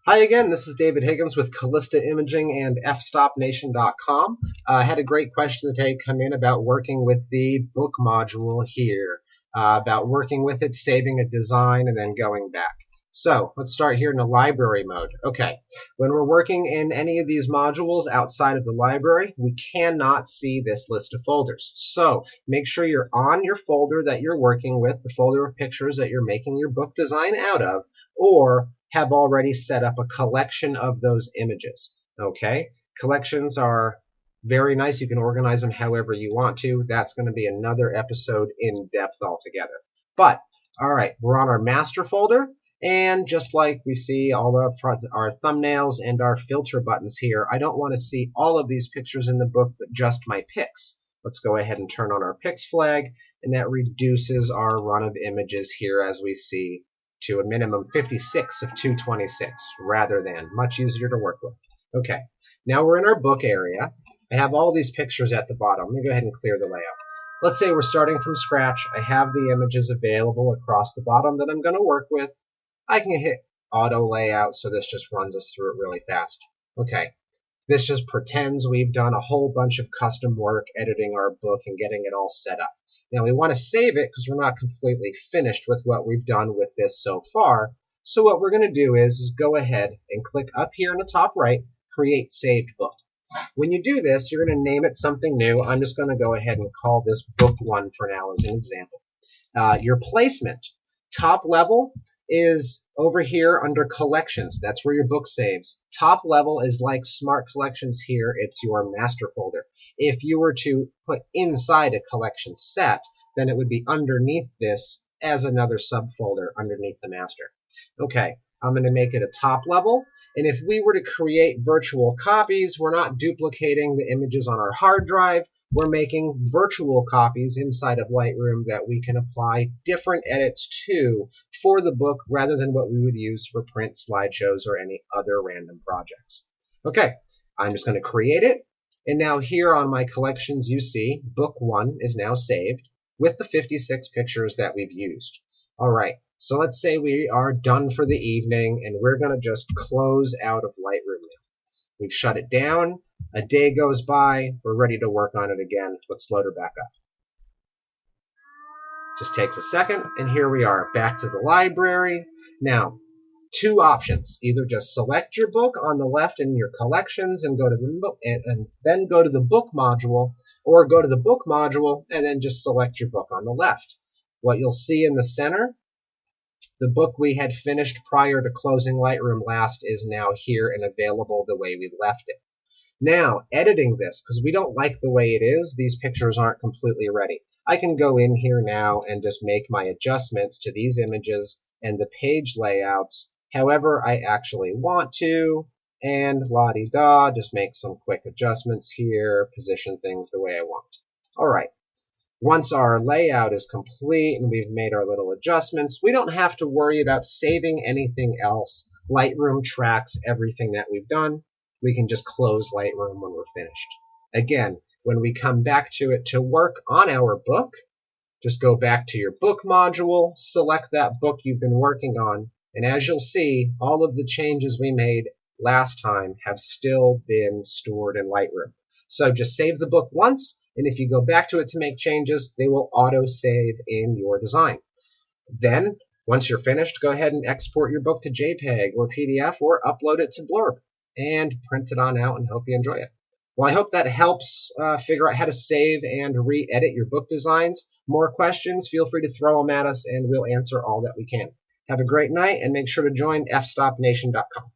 Hi again, this is David Higgins with Callista Imaging and fstopnation.com. I had a great question today come in about working with the book module here, about working with it, saving a design, and then going back. So let's start here in the library mode. Okay, when we're working in any of these modules outside of the library, we cannot see this list of folders. So make sure you're on your folder that you're working with, the folder of pictures that you're making your book design out of, or have already set up a collection of those images. Okay, collections are very nice. You can organize them however you want to. That's going to be another episode in depth altogether. But all right, we're on our master folder, and just like we see all of our thumbnails and our filter buttons here, I don't want to see all of these pictures in the book, but just my pics. Let's go ahead and turn on our pics flag, and that reduces our run of images here, as we see, to a minimum 56 of 226 rather than. Much easier to work with. Okay, now we're in our book area. I have all these pictures at the bottom. Let me go ahead and clear the layout. Let's say we're starting from scratch. I have the images available across the bottom that I'm going to work with. I can hit auto layout, so this just runs us through it really fast. Okay, this just pretends we've done a whole bunch of custom work editing our book and getting it all set up. Now we want to save it because we're not completely finished with what we've done with this so far. So what we're going to do is go ahead and click up here in the top right, Create Saved Book. When you do this, you're going to name it something new. I'm just going to go ahead and call this Book 1 for now as an example. Your placement. Top level is over here under Collections. That's where your book saves. Top level is like Smart Collections here. It's your master folder. If you were to put inside a collection set, then it would be underneath this as another subfolder underneath the master. Okay, I'm going to make it a top level. And if we were to create virtual copies, we're not duplicating the images on our hard drive. We're making virtual copies inside of Lightroom that we can apply different edits to for the book rather than what we would use for print, slideshows, or any other random projects. Okay, I'm just going to create it. And now here on my collections, you see Book 1 is now saved with the 56 pictures that we've used. All right, so let's say we are done for the evening, and we're going to just close out of Lightroom now. We've shut it down. A day goes by. We're ready to work on it again. Let's load her back up. Just takes a second, and here we are, back to the library. Now, two options. Either just select your book on the left in your collections and go to the book, and then go to the book module, or go to the book module and then just select your book on the left. What you'll see in the center, the book we had finished prior to closing Lightroom last is now here and available the way we left it. Now, editing this, because we don't like the way it is, these pictures aren't completely ready. I can go in here now and just make my adjustments to these images and the page layouts however I actually want to, and la-di-da, just make some quick adjustments here, position things the way I want. All right. Once our layout is complete and we've made our little adjustments, we don't have to worry about saving anything else. Lightroom tracks everything that we've done. We can just close Lightroom when we're finished. Again, when we come back to it to work on our book, just go back to your book module, select that book you've been working on, and as you'll see, all of the changes we made last time have still been stored in Lightroom. So just save the book once, and if you go back to it to make changes, they will auto-save in your design. Then, once you're finished, go ahead and export your book to JPEG or PDF or upload it to Blurb and print it on out and hope you enjoy it. Well, I hope that helps figure out how to save and re-edit your book designs. More questions, feel free to throw them at us and we'll answer all that we can. Have a great night and make sure to join fstopnation.com.